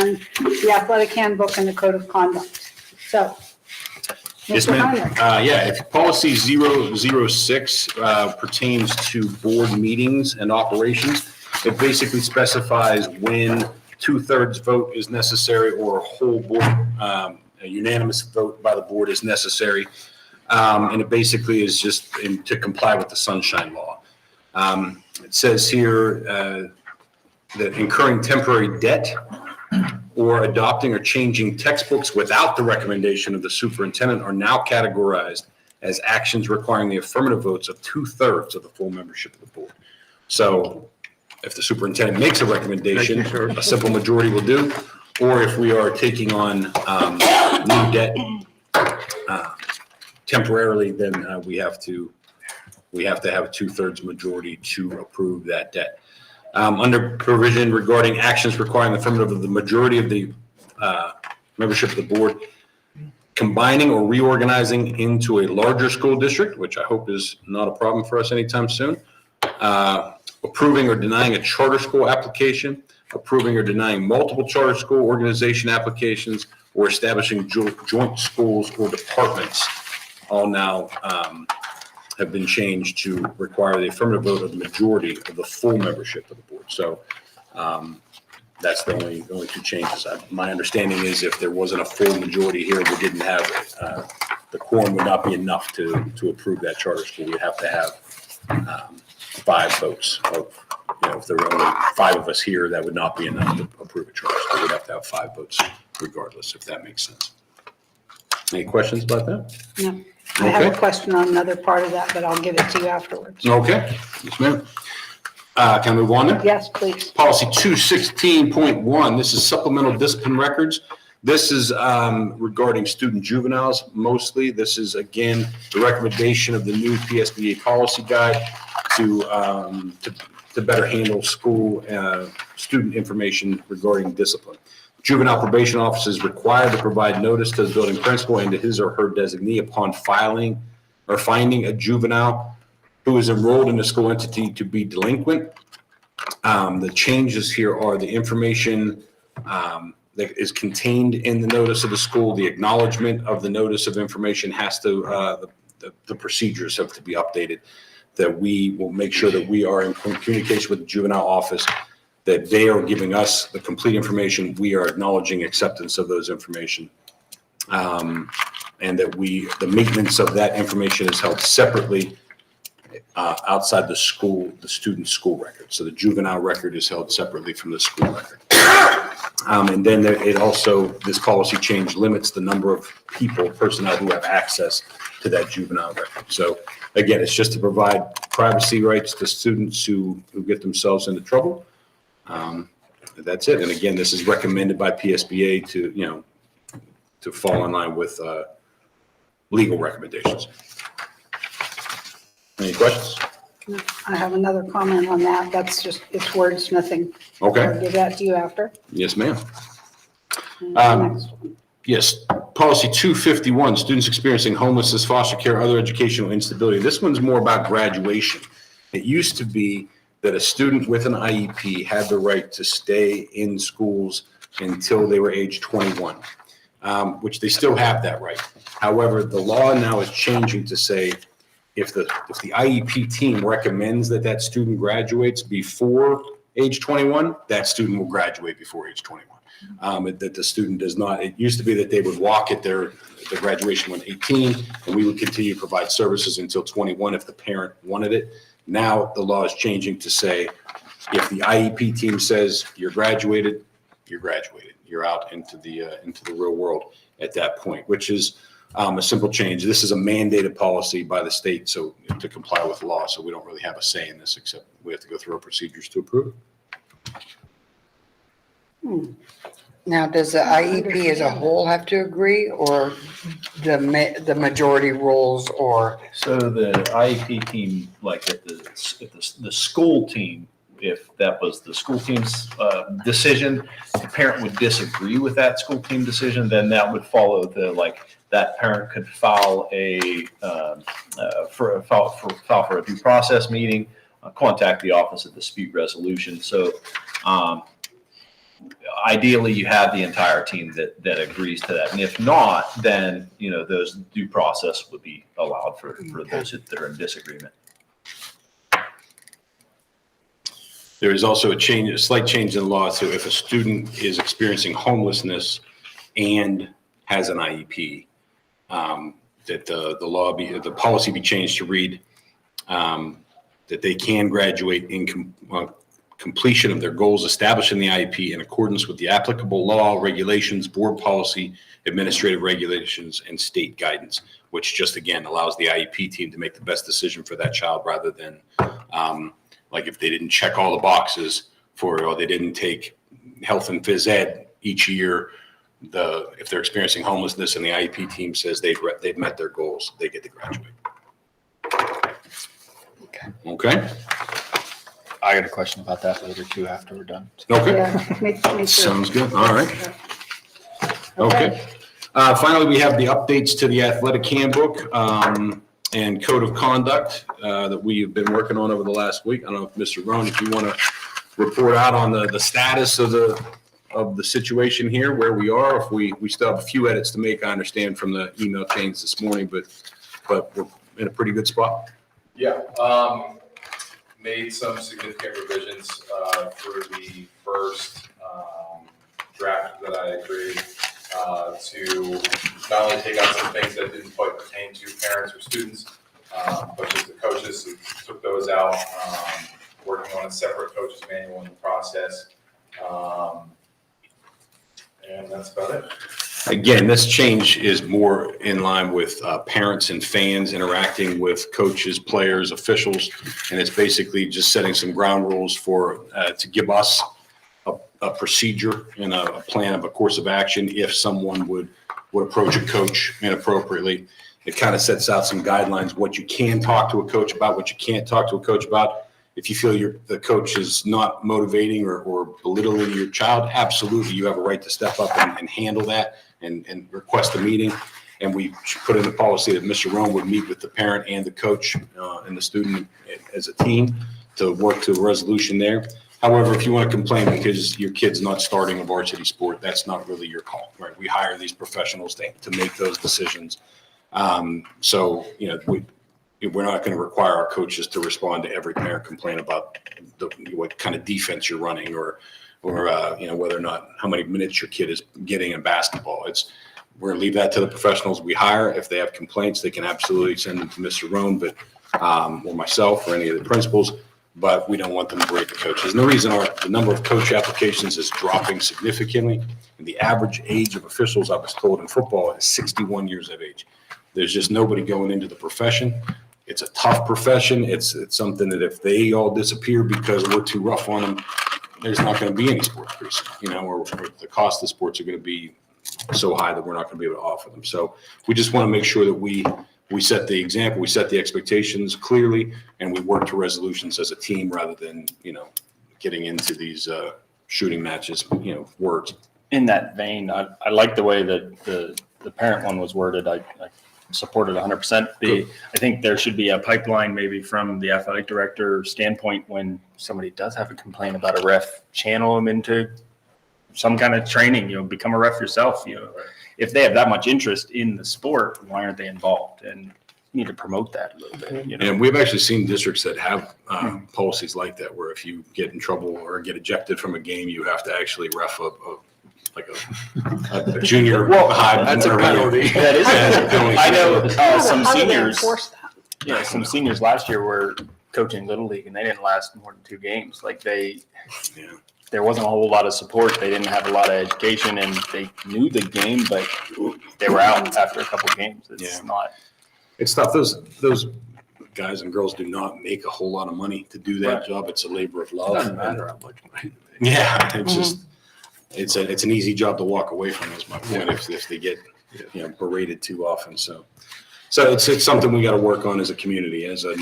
and the athletic handbook and the code of conduct. So, Yes, Mr. ma'am. Heinrich. Yeah, if policy 006 pertains to board meetings and operations, it basically specifies when 2/3 vote is necessary or a whole board, a unanimous vote by the board is necessary. And it basically is just to comply with the Sunshine Law. It says here that incurring temporary debt or adopting or changing textbooks without the recommendation of the superintendent are now categorized as actions requiring the affirmative votes of 2/3 of the full membership of the board. So if the superintendent makes a recommendation, a simple majority will do. Or if we are taking on new debt temporarily, then we have to have a 2/3 majority to approve that debt. Under provision regarding actions requiring the affirmative of the majority of the membership of the board, combining or reorganizing into a larger school district, which I hope is not a problem for us anytime soon, approving or denying a charter school application, approving or denying multiple charter school organization applications, or establishing joint schools or departments, all now have been changed to require the affirmative vote of the majority of the full membership of the board. So that's the only two changes. My understanding is if there wasn't a full majority here, we didn't have the quorum would not be enough to approve that charter school. We'd have to have 5 votes. If there were only 5 of us here, that would not be enough to approve a charter school. We'd have to have 5 votes regardless, if that makes sense. Any questions about that? No. I have a question on another part of that, but I'll give it to you afterwards. Okay, yes, ma'am. Can I move on then? Yes, please. Policy 216.1, this is supplemental discipline records. This is regarding student juveniles mostly. This is, again, the recommendation of the new PSBA policy guide to better handle school student information regarding discipline. Juvenile probation officer is required to provide notice to the building principal and to his or her designee upon filing or finding a juvenile who is enrolled in a school entity to be delinquent. The changes here are the information that is contained in the notice of the school, the acknowledgement of the notice of information has to, the procedures have to be updated, that we will make sure that we are in communication with the juvenile office, that they are giving us the complete information, we are acknowledging acceptance of those information. And that the maintenance of that information is held separately outside the school, the student school record. So the juvenile record is held separately from the school record. And then this policy change limits the number of personnel who have access to that juvenile record. So again, it's just to provide privacy rights to students who get themselves into trouble. That's it. And again, this is recommended by PSBA to fall in line with legal recommendations. Any questions? I have another comment on that. That's just, it's wordsmithing. Okay. I'll give that to you after. Yes, ma'am. And the next one. Yes, policy 251, students experiencing homelessness, foster care, other educational instability. This one's more about graduation. It used to be that a student with an IEP had the right to stay in schools until they were age 21, which they still have that right. However, the law now is changing to say if the IEP team recommends that student graduates before age 21, that student will graduate before age 21. That the student does not, it used to be that they would walk at their graduation when 18, and we would continue to provide services until 21 if the parent wanted it. Now the law is changing to say, if the IEP team says you're graduated, you're graduated. You're out into the real world at that point, which is a simple change. This is a mandated policy by the state, so to comply with law. So we don't really have a say in this, except we have to go through our procedures to approve it. Now, does the IEP as a whole have to agree, or the majority rules, or? So the IEP team, like at the school team, if that was the school team's decision, the parent would disagree with that school team decision, then that would follow that parent could file for a due process meeting, contact the Office of Dispute Resolution. So ideally you have the entire team that agrees to that. And if not, then, those due process would be allowed for those that are in disagreement. There is also a slight change in law. So if a student is experiencing homelessness and has an IEP, that the policy be changed to read that they can graduate in completion of their goals established in the IEP in accordance with the applicable law, regulations, board policy, administrative regulations, and state guidance, which just again allows the IEP team to make the best decision for that child rather than like if they didn't check all the boxes or they didn't take health and phys ed each year, if they're experiencing homelessness and the IEP team says they've met their goals, they get to graduate. Okay. I got a question about that later too after we're done. Okay. Yeah, me too. Sounds good. All right. Okay. Finally, we have the updates to the athletic handbook and code of conduct that we have been working on over the last week. I don't know if Mr. Rohn, if you want to report out on the status of the situation here, where we are. If we still have a few edits to make, I understand from the email chains this morning, but we're in a pretty good spot. Yeah, made some significant revisions for the first draft that I created to not only take out some things that didn't quite pertain to parents or students, but just the coaches who took those out, working on a separate coaches manual in the process. And that's about it. Again, this change is more in line with parents and fans interacting with coaches, players, officials, and it's basically just setting some ground rules to give us a procedure and a plan of a course of action if someone would approach a coach inappropriately. It kind of sets out some guidelines, what you can talk to a coach about, what you can't talk to a coach about. If you feel the coach is not motivating or belittling your child, absolutely, you have a right to step up and handle that and request a meeting. And we put in the policy that Mr. Rohn would meet with the parent and the coach and the student as a team to work to a resolution there. However, if you want to complain because your kid's not starting a varsity sport, that's not really your call, right? We hire these professionals to make those decisions. So, we're not going to require our coaches to respond to every parent complaint about what kind of defense you're running or whether or not how many minutes your kid is getting in basketball. We're going to leave that to the professionals we hire. If they have complaints, they can absolutely send them to Mr. Rohn, or myself or any of the principals, but we don't want them to break the coaches. And the reason the number of coach applications is dropping significantly, and the average age of officials, I was told, in football is 61 years of age. There's just nobody going into the profession. It's a tough profession. It's something that if they all disappear because we're too rough on them, there's not going to be any sports pretty soon, or the cost of sports are going to be so high that we're not going to be able to offer them. So we just want to make sure that we set the example, we set the expectations clearly, and we work to resolutions as a team rather than, getting into these shooting matches, words. In that vein, I like the way that the parent one was worded. I supported 100%. I think there should be a pipeline maybe from the athletic director standpoint when somebody does have a complaint about a ref, channel them into some kind of training, become a ref yourself. If they have that much interest in the sport, why aren't they involved? And you need to promote that a little bit. And we've actually seen districts that have policies like that, where if you get in trouble or get ejected from a game, you have to actually ref a junior high. That's a penalty. That is a penalty. I know some How do they seniors. enforce that? Yeah, some seniors last year were coaching Little League and they didn't last more than 2 games. There wasn't a whole lot of support. They didn't have a lot of education and they knew the game, but they were out after a couple of games. It's tough. Those guys and girls do not make a whole lot of money to do that Right. job. It's a labor of love. Doesn't matter how much money. Yeah, it's just it's an easy job to walk away from. Is my point. If they get berated too often, so it's something we got to work on as a community, as a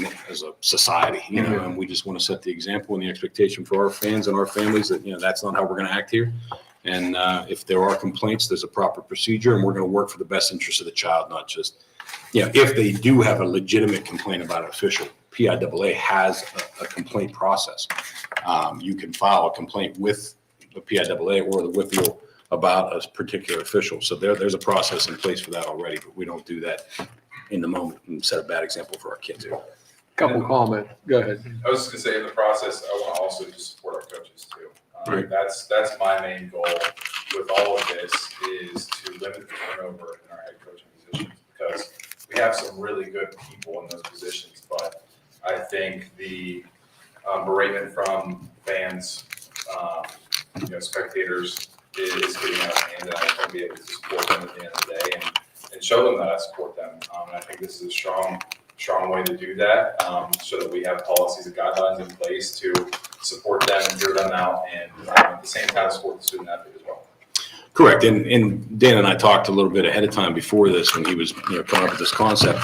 society, and we just want to set the example and the expectation for our fans and our families that that's not how we're going to act here. And if there are complaints, there's a proper procedure, and we're going to work for the best interest of the child, not just if they do have a legitimate complaint about an official. PIAA has a complaint process. You can file a complaint with the PIAA or the WPIAL about a particular official. So there's a process in place for that already, but we don't do that in the moment and set a bad example for our kids here. Couple comments. Go ahead. I was just gonna say, in the process, I want to also just support our coaches too. Right. That's my main goal with all of this, is to limit the turnover in our head coaching positions, because we have some really good people in those positions, but I think the beratement from fans, spectators is getting out of hand, and I just want to be able to support them at the end of the day and show them that I support them. And I think this is a strong way to do that, so that we have policies and guidelines in place to support them and hear them out, and at the same time support the student athlete as well. Correct. And Dan and I talked a little bit ahead of time before this when he was, coming up with this concept,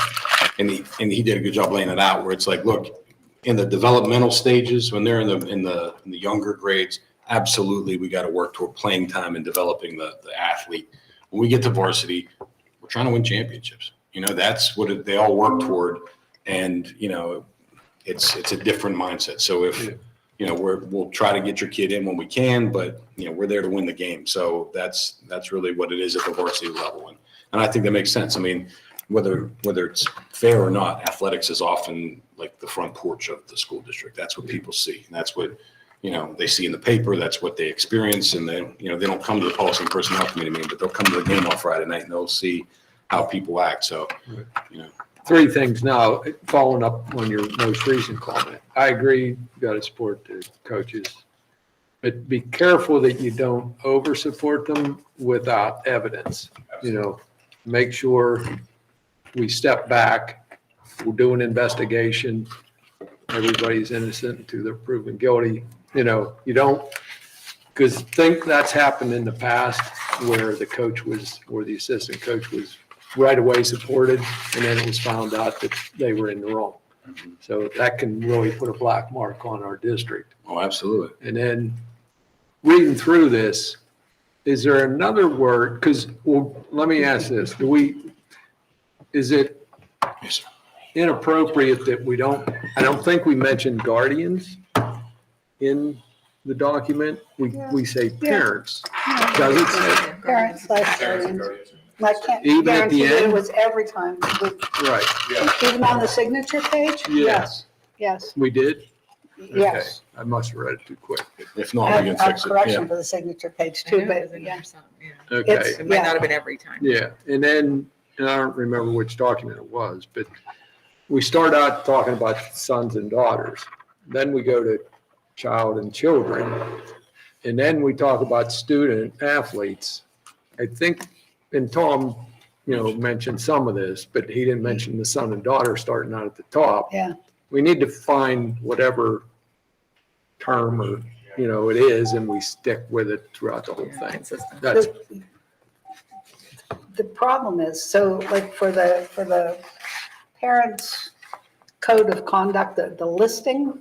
and he did a good job laying it out, where it's like, look, in the developmental stages, when they're in the younger grades, absolutely, we got to work toward playing time and developing the athlete. When we get to varsity, we're trying to win championships. That's what they all work toward. And, it's a different mindset. So if, we'll try to get your kid in when we can, but, we're there to win the game. So that's really what it is at the varsity level. And I think that makes sense. I mean, whether it's fair or not, athletics is often like the front porch of the school district. That's what people see. And that's what, they see in the paper. That's what they experience. And they don't come to the policy and personnel committee meeting, but they'll come to the game on Friday night and they'll see how people act. So, Three things now, following up on your most recent comment. I agree, you got to support the coaches, but be careful that you don't over support them without evidence. Make sure we step back, we'll do an investigation. Everybody's innocent until they're proven guilty. You don't, because that's happened in the past where the coach or the assistant coach was right away supported, and then it was found out that they were in the wrong. So that can really put a black mark on our district. Oh, absolutely. And then reading through this, is there another word? Because, let me ask this. Is it Yes, sir. inappropriate that I don't think we mentioned guardians in the document. We say parents. Does it say? Parents / Parents and guardians. guardians. I can't Even at guarantee the that it end? was every time. Right, Yeah. Even on the signature page? Yeah. Yes, we did? yes. Okay. I must have read it too quick. If I not, we have can a fix it. correction Yeah. for the signature page I too, know it but was in yeah. there something, yeah. Okay, It might not have been every time. yeah. And then, and I don't remember which document it was, but we start out talking about sons and daughters. Then we go to child and children. And then we talk about student athletes. I think, and Tom, mentioned some of this, but he didn't mention the son and daughter starting out at the top. Yeah. We need to find whatever term or, it is, and we stick with it throughout the whole Yeah, thing. consistent. That's, The problem is, so like for the parents' code of conduct, the listing,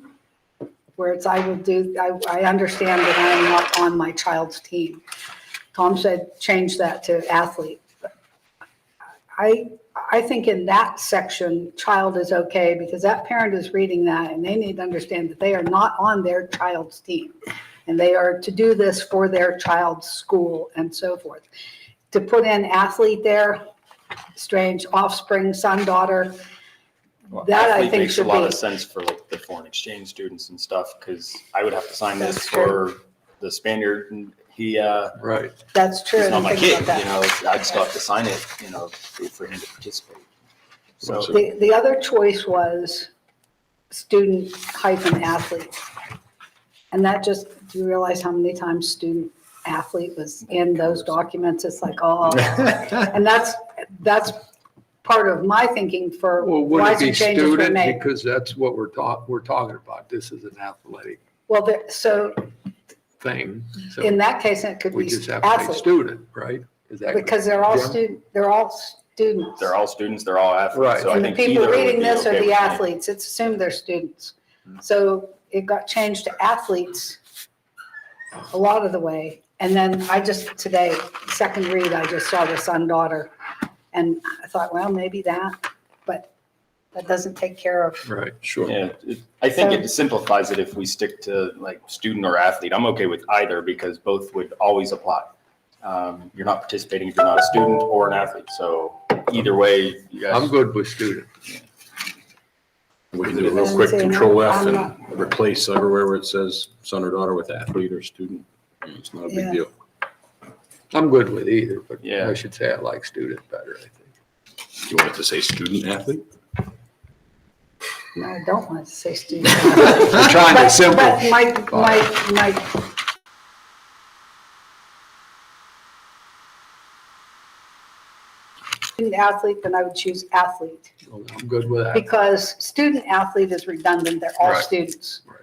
where it's, I understand that I am not on my child's team. Tom said, change that to athlete. I think in that section, child is okay, because that parent is reading that and they need to understand that they are not on their child's team. And they are to do this for their child's school and so forth. To put in athlete there, strange, offspring, son, daughter, Well, that I athlete think makes a should lot be- of sense for like the foreign exchange students and stuff, because I would have to sign this That's true. for the Spaniard, and he's right. that's true. not my I didn't kid, think about that. I'd still have to sign it, for him to participate. So, The other choice was student hyphen athlete. And that just, do you realize how many times student athlete was in those documents? It's like, oh, and that's part of my thinking for Well, why wouldn't it some be changes were student? made. Because that's what we're talking about. This is an athletic Well, so thing. So in that case, it could we be just have to say athlete, student, right? Is that because they're all Jim? they're all students. they're all students, they're all athletes, Right. so I And the think people either would reading be this okay are with the me. athletes. It's assumed they're students. So it got changed to athletes a lot of the way. And then today, second read, I just saw the son, daughter. And I thought, well, maybe that, but That doesn't take care of, Right. Sure. Yeah, I think it simplifies it if we stick to like student or athlete. I'm okay with either because both would always apply. You're not participating if you're not a student or an athlete. So either way, you guys. I'm good with student. We can do a real quick Control F I'm and not- replace everywhere where it says son or daughter with athlete or student. It's not a Yeah. big deal. I'm good with either, but Yeah. I should say I like student better, I think. You want it to say student athlete? no, I don't want to say student. I'm trying to But simplify. my student athlete, then I would choose athlete. I'm good with that. Because student athlete is redundant, they're all Right. students. Right.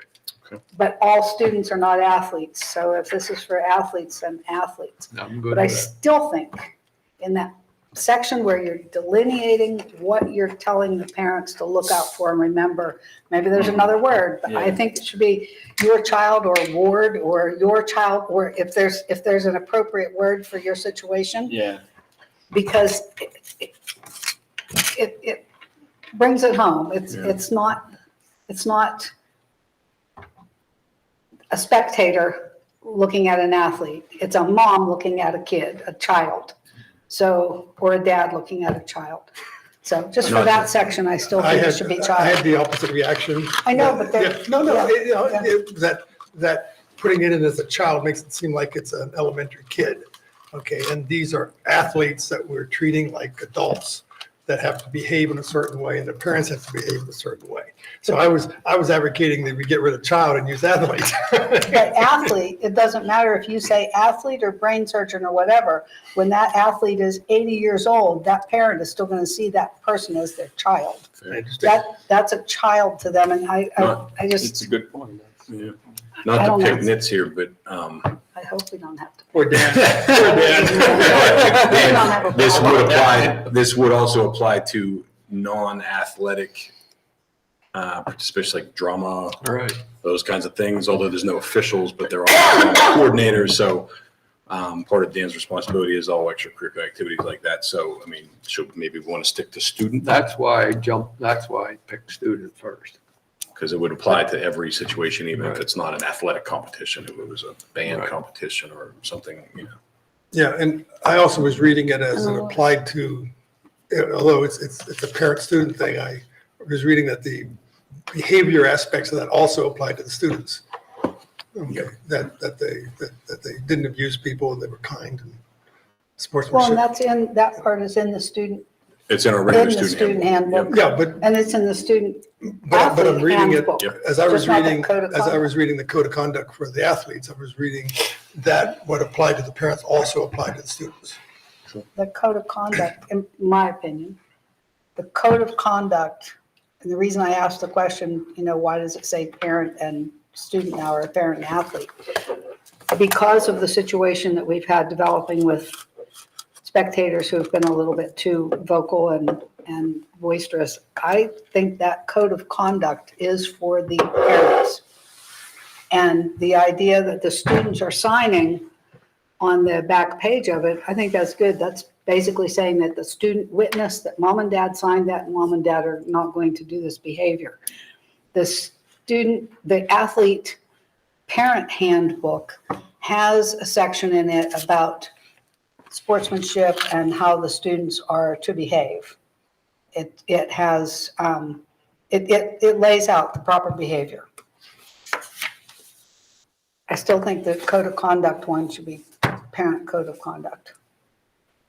Okay. But all students are not athletes, so if this is for athletes, then athletes. I'm good But I with that. still think in that section where you're delineating what you're telling the parents to look out for and remember, maybe there's another word, but I Yeah. think it should be your child or ward or your child, or if there's an appropriate word for your situation, Yeah. because it brings it home. Yeah. It's not a spectator looking at an athlete. It's a mom looking at a kid, a child. So, or a dad looking at a child. So just for Not that just- section, I still I think it had, should be I child. had the opposite reaction. I know, but they're- Yeah, no, yeah, you know, yeah. that putting it in as a child makes it seem like it's an elementary kid. Okay, and these are athletes that we're treating like adults that have to behave in a certain way and the parents have to behave in a certain way. So I was advocating that we get rid of child and use athlete. But athlete, it doesn't matter if you say athlete or brain surgeon or whatever. When that athlete is 80 years old, that parent is still going to see that person as their child. I understand. That's a child to them, and I It's just, a good point. Yeah. I Not don't to know. pick nits here, but I hope we don't have to. Poor Dan, poor Dan. this would also apply to non-athletic participants like drama, All right. those kinds of things, although there's no officials, but there are coordinators. So part of Dan's responsibility is all extracurricular activities like that. So, I mean, should maybe we want to stick to student That's why I picked student first. because it would apply to every situation, even if Right. it's not an athletic competition, if it was a band Right. competition or something, you know. Yeah, and I also was reading it as it applied to, although it's a parent-student thing, I was reading that the behavior aspects of that also apply to the students. Okay, that they didn't abuse people and they were kind and Well, and sportsmanship. that part is in the student, It's in our in regular the student student handbook. handbook, Yeah, but and it's in the student But I'm athlete reading it, handbook. Yep. as I was Just not the reading, code of as I conduct. was reading the code of conduct for the athletes, I was reading that what applied to the parents also applied to the students. The code of conduct, in my opinion, the code of conduct, and the reason I asked the question, why does it say parent and student now or parent and athlete? Because of the situation that we've had developing with spectators who have been a little bit too vocal and boisterous, I think that code of conduct is for the parents. And the idea that the students are signing on the back page of it, I think that's good. That's basically saying that the student witnessed that mom and dad signed that and mom and dad are not going to do this behavior. The athlete parent handbook has a section in it about sportsmanship and how the students are to behave. It has, it lays out the proper behavior. I still think the code of conduct one should be parent code of conduct.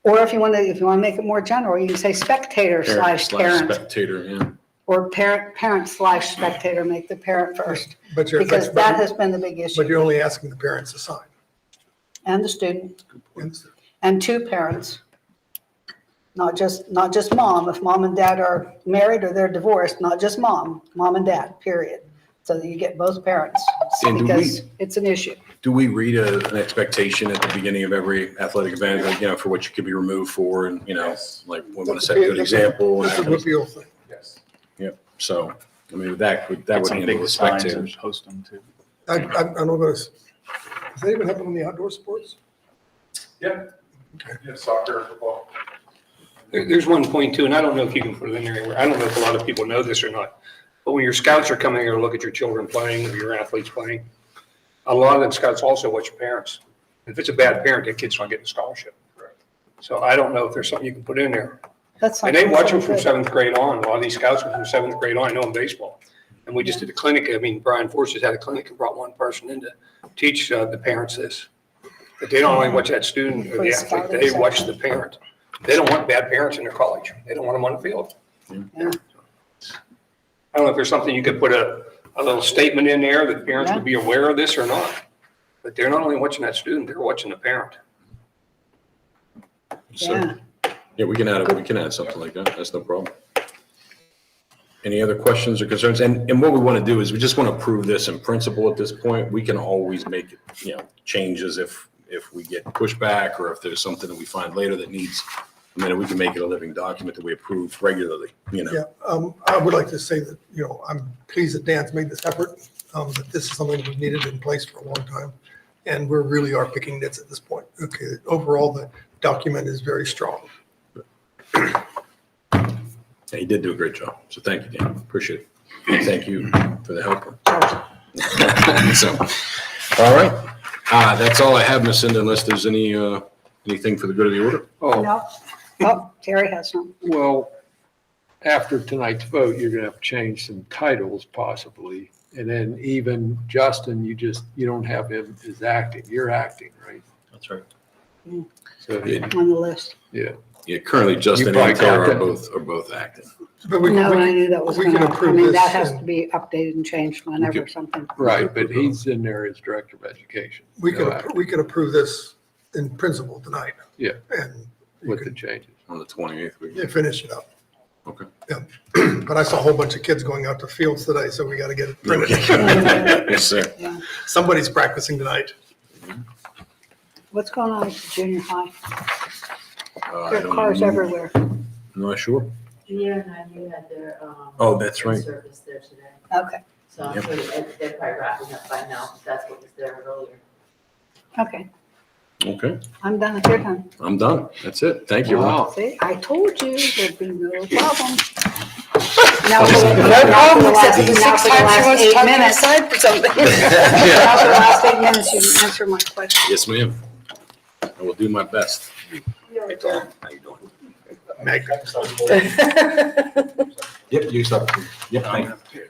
Or if you want to make it more general, you can say spectator slash parent, Spectator, yeah. or parent slash spectator, make the parent first. But you're, Because that has been the big but issue. you're only asking the parents to sign. And the student, And and two parents. Not just mom. If mom and dad are married or they're divorced, not just mom and dad, period. So that you get both parents, And do because it's an issue. Do we read an expectation at the beginning of every athletic event, like, for what you could be removed for and, Yes. like, we want to set a good example? and That's that a kind of- repeal thing. Yes. So, I mean, that would Get some handle big the signs spectators. and post them too. I don't know this. Does that even happen in the outdoor sports? Yeah, soccer, football. There's one point too, and I don't know if you can put it in there anywhere. I don't know if a lot of people know this or not. But when your scouts are coming here to look at your children playing or your athletes playing, a lot of them scouts also watch your parents. If it's a bad parent, that kid's not getting a scholarship. So I don't know if there's something you can put in there. That's And they something watch so them from good. seventh grade on. A lot of these scouts are from seventh grade on. I know in baseball. And we just did a clinic. I mean, Brian Forces had a clinic and brought one person in to teach the parents this. But they don't only watch that student or the athlete, they watch the parent. They don't want bad parents in their college. They don't want them on the field. Yeah. I don't know if there's something you could put a little statement in there that parents would be aware of this or not. But they're not only watching that student, they're watching the parent. So, Yeah. yeah, we can add something like that. That's no problem. Any other questions or concerns? And what we want to do is we just want to approve this in principle at this point. We can always make, changes if we get pushback or if there's something that we find later that needs, and then we can make it a living document that we approve regularly, Yeah, I would like to say that, I'm pleased that Dan's made this effort, that this is something we've needed in place for a long time. And we really are picking nits at this point. Okay, overall, the document is very strong. Yeah, you did do a great job. So thank you, Dan. Appreciate it. And thank you for the help. So, all right. That's all I have, Ms. Cinda, unless there's anything for the good of the order. Oh, No, oh, Terry has some. well, after tonight's vote, you're gonna have to change some titles possibly. And then even Justin, you don't have him as acting, you're acting, right? That's right. So, On the list. yeah. Yeah, currently Justin probably and Tara got that. are both acting. But we No, I can, knew that was we can gonna, I approve mean, this that has and- to be updated and changed whenever something. Right, but he's in there as director of education. we no can, acting, we can approve this in principle tonight. Yeah. And you with the can changes. On the 28th. finish it up. Okay. Yeah, but I saw a whole bunch of kids going out to fields today, so we got to get it printed. Yes, sir. Yeah. Somebody's practicing tonight. What's going on at the junior high? I There are don't cars know. everywhere. I'm not sure. Junior and you had their, Oh, that's right. service there today. Okay, So I'm Yep. sure they're probably wrapping up by now, if that's what was there earlier. okay. Okay, I'm done if you're done. I'm done. That's it. Thank you. Ron. Wow. See, I told you there'd be no problem. No Now problem, for except the the last, six now for the times she last wants to 8 talk on the minutes. side for something. Now for the last 8 minutes, you can answer my question. Yes, ma'am. I will do my best. How you doing? Meg. Yep, you stop. Yep, thank you.